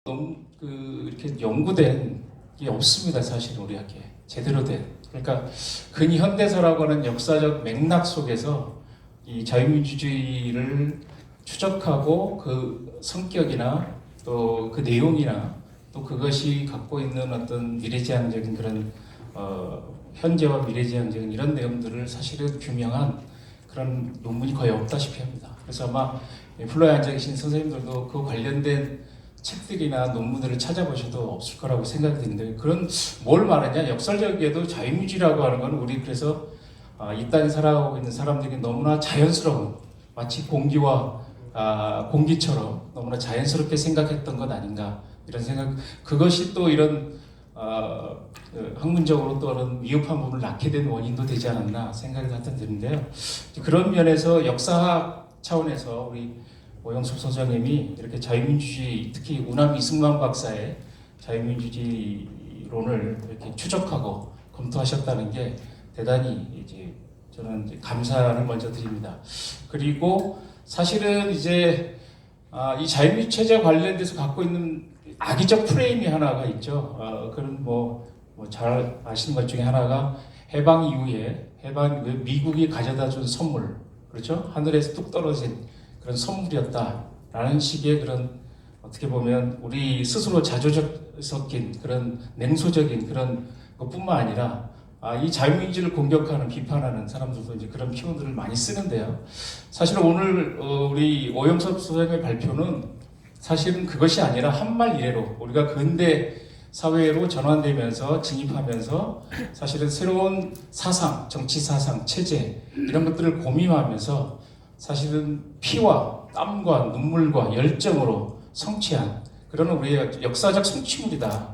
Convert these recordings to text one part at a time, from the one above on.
너무 이렇게 연구된 게 없습니다. 사실 우리 학교에 제대로 된. 그러니까 근현대사라고 하는 역사적 맥락 속에서 이 자유민주주의를 추적하고 그 성격이나 또 그 내용이나 또 그것이 갖고 있는 어떤 미래지향적인 그런 현재와 미래지향적인 이런 내용들을 사실은 규명한 그런 논문이 거의 없다시피 합니다. 그래서 아마 플로에 앉아 계신 선생님들도 그 관련된 책들이나 논문들을 찾아보셔도 없을 거라고 생각이 드는데, 그런 뭘 말하냐, 역설적이게도 자유민주주의라고 하는 건 우리 그래서 이 땅에 살아가고 있는 사람들이 너무나 자연스러운, 마치 공기와 공기처럼 너무나 자연스럽게 생각했던 것 아닌가, 이런 생각. 그것이 또 이런 학문적으로 또 그런 미흡한 부분을 낳게 된 원인도 되지 않았나 생각이 하여튼 드는데요. 그런 면에서 역사학 차원에서 우리 오영섭 소장님이 이렇게 자유민주주의, 특히 우남 이승만 박사의 자유민주주의론을 이렇게 추적하고 검토하셨다는 게 대단히 이제 저는 이제 감사를 먼저 드립니다. 그리고 사실은 이제 이 자유민주 체제 관련돼서 갖고 있는 악의적 프레임이 하나가 있죠. 그런 잘 아시는 것 중에 하나가 해방 이후에 미국이 가져다 준 선물, 그렇죠? 하늘에서 뚝 떨어진 그런 선물이었다라는 식의 그런, 어떻게 보면 우리 스스로 자조적 섞인 그런 냉소적인 그런 것뿐만 아니라 이 자유민주를 공격하는, 비판하는 사람들도 이제 그런 표현들을 많이 쓰는데요. 사실은 오늘 우리 오영섭 소장의 발표는 사실은 그것이 아니라 한말 이래로 우리가 근대 사회로 전환되면서 진입하면서 사실은 새로운 사상, 정치 사상, 체제 이런 것들을 고민하면서 사실은 피와 땀과 눈물과 열정으로 성취한 그런 우리의 역사적 성취물이다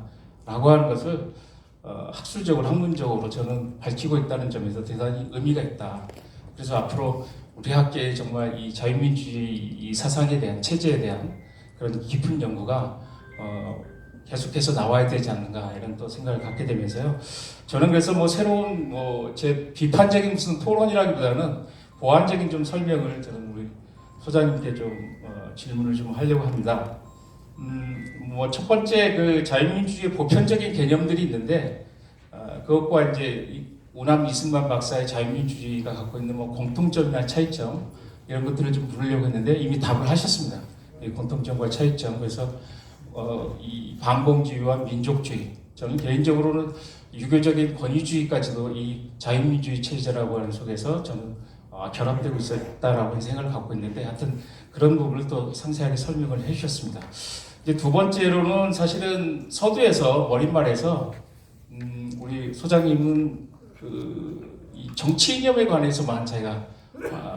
라고 하는 것을 학술적으로, 학문적으로 저는 밝히고 있다는 점에서 대단히 의미가 있다. 그래서 앞으로 우리 학계에 정말 이 자유민주주의 이 사상에 대한, 체제에 대한 그런 깊은 연구가 계속해서 나와야 되지 않는가, 이런 또 생각을 갖게 되면서요. 저는 그래서 새로운 제 비판적인 무슨 토론이라기보다는 보완적인 좀 설명을 저는 우리 소장님께 좀 질문을 좀 하려고 합니다. 첫 번째 그 자유민주주의 보편적인 개념들이 있는데 그것과 이제 우남 이승만 박사의 자유민주주의가 갖고 있는 공통점이나 차이점 이런 것들을 좀 물으려고 했는데 이미 답을 하셨습니다. 이 공통점과 차이점. 그래서 이 반공주의와 민족주의, 저는 개인적으로는 유교적인 권위주의까지도 이 자유민주주의 체제라고 하는 속에서 저는 결합되고 있었다라고 생각을 갖고 있는데, 하여튼 그런 부분을 또 상세하게 설명을 해주셨습니다. 이제 두 번째로는 사실은 서두에서 머릿말에서 우리 소장님은 이 정치 이념에 관해서만 제가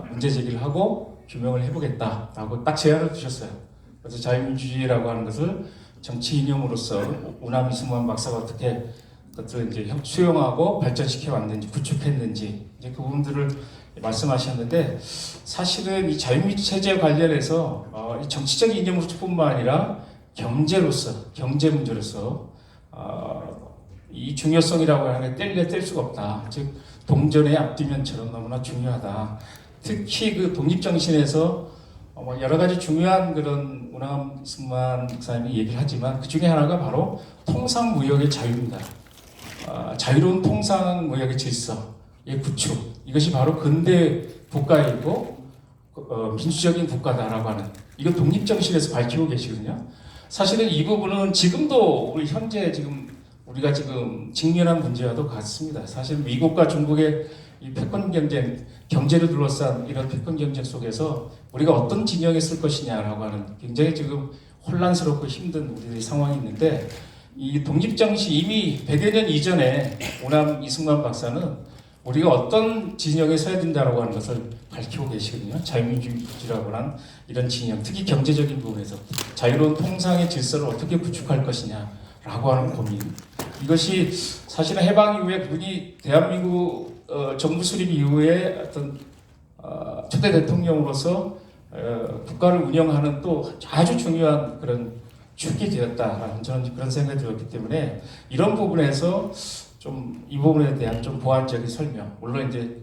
문제 제기를 하고 규명을 해보겠다라고 딱 제안을 주셨어요. 그래서 자유민주주의라고 하는 것을 정치 이념으로서 우남 이승만 박사가 어떻게 그것을 이제 수용하고 발전시켜 왔는지, 구축했는지 이제 그 부분들을 말씀하셨는데, 사실은 이 자유민주 체제 관련해서 정치적 이념으로뿐만 아니라 경제로서, 경제 문제로서 이 중요성이라고 하는 게 뗄 수가 없다. 즉 동전의 앞뒤면처럼 너무나 중요하다. 특히 그 독립정신에서 여러 가지 중요한 그런 우남 이승만 박사님이 얘기를 하지만 그 중에 하나가 바로 통상무역의 자유입니다. 자유로운 통상무역의 질서의 구축, 이것이 바로 근대 국가이고 민주적인 국가다라고 하는, 이거 독립정신에서 밝히고 계시거든요. 사실은 이 부분은 지금도 우리 현재 우리가 지금 직면한 문제와도 같습니다. 사실 미국과 중국의 이 패권 경쟁, 경제를 둘러싼 이런 패권 경쟁 속에서 우리가 어떤 진영에 쓸 것이냐라고 하는 굉장히 지금 혼란스럽고 힘든 우리의 상황이 있는데, 이 독립정신 이미 100여 년 이전에 오남 이승만 박사는 우리가 어떤 진영에 서야 된다라고 하는 것을 밝히고 계시거든요. 자유민주주의라고 하는 이런 진영, 특히 경제적인 부분에서 자유로운 통상의 질서를 어떻게 구축할 것이냐라고 하는 고민. 이것이 사실은 해방 이후에 그분이 대한민국 정부 수립 이후에 어떤 초대 대통령으로서 국가를 운영하는 또 아주 중요한 그런 축이 되었다. 저는 그런 생각이 들었기 때문에 이런 부분에서 좀 이 부분에 대한 좀 보완적인 설명, 물론 이제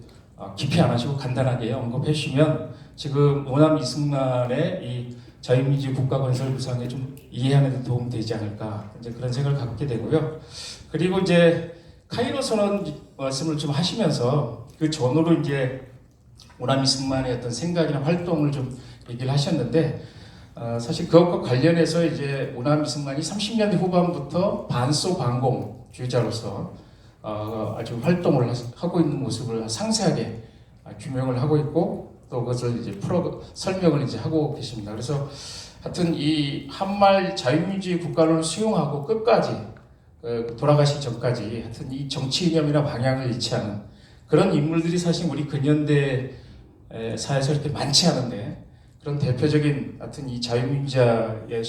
깊이 안 하시고 간단하게 언급해 주시면 지금 오남 이승만의 이 자유민주주의 국가 건설 구상에 좀 이해하는 데 도움 되지 않을까 이제 그런 생각을 갖게 되고요. 그리고 이제 카이로 선언 말씀을 좀 하시면서 그 전후로 이제 오남 이승만의 어떤 생각이나 활동을 좀 얘기를 하셨는데 사실 그것과 관련해서 이제 오남 이승만이 30년대 후반부터 반소 반공주의자로서 아주 활동을 하고 있는 모습을 상세하게 규명을 하고 있고 또 그것을 이제 설명을 이제 하고 계십니다. 그래서 하여튼 이 한말 자유민주주의 국가론을 수용하고 끝까지 돌아가시기 전까지 하여튼 이 정치 이념이나 방향을 잃지 않은 그런 인물들이 사실 우리 근현대 사회에서 이렇게 많지 않은데 그런 대표적인 하여튼 이 자유민주주의의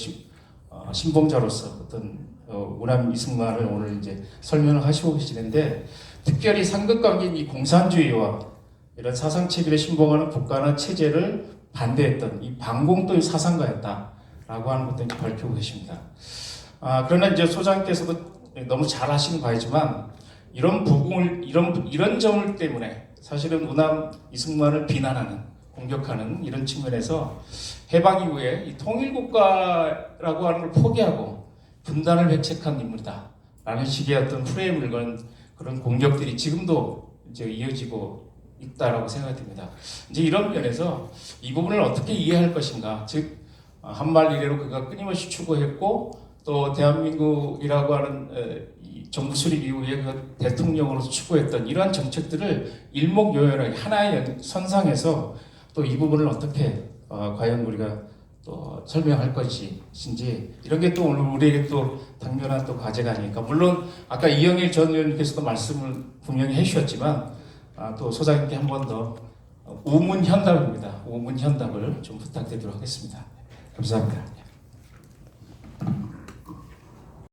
신봉자로서 어떤 오남 이승만을 오늘 이제 설명을 하시고 계시는데 특별히 상극관계인 이 공산주의와 이런 사상체계를 신봉하는 국가나 체제를 반대했던 이 반공도의 사상가였다라고 하는 것도 이제 밝히고 계십니다. 그러나 이제 소장께서도 너무 잘 아시는 바이지만 이런 부분을 이런 점을 때문에 사실은 오남 이승만을 비난하는 공격하는 이런 측면에서 해방 이후에 이 통일국가라고 하는 걸 포기하고 분단을 회책한 인물이다라는 식의 어떤 프레임을 건 그런 공격들이 지금도 이제 이어지고 있다라고 생각됩니다. 이제 이런 면에서 이 부분을 어떻게 이해할 것인가, 즉 한말 이래로 그가 끊임없이 추구했고 또 대한민국이라고 하는 이 정부 수립 이후에 그 대통령으로서 추구했던 이러한 정책들을 일목요연하게 하나의 선상에서 또 이 부분을 어떻게 과연 우리가 또 설명할 것인지 이런 게 또 오늘 우리에게 또 당면한 또 과제가 아닐까. 물론 아까 이영일 전 의원님께서도 말씀을 분명히 해주셨지만 또 소장님께 한 번 더 우문현답입니다. 우문현답을 좀 부탁드리도록 하겠습니다. 감사합니다.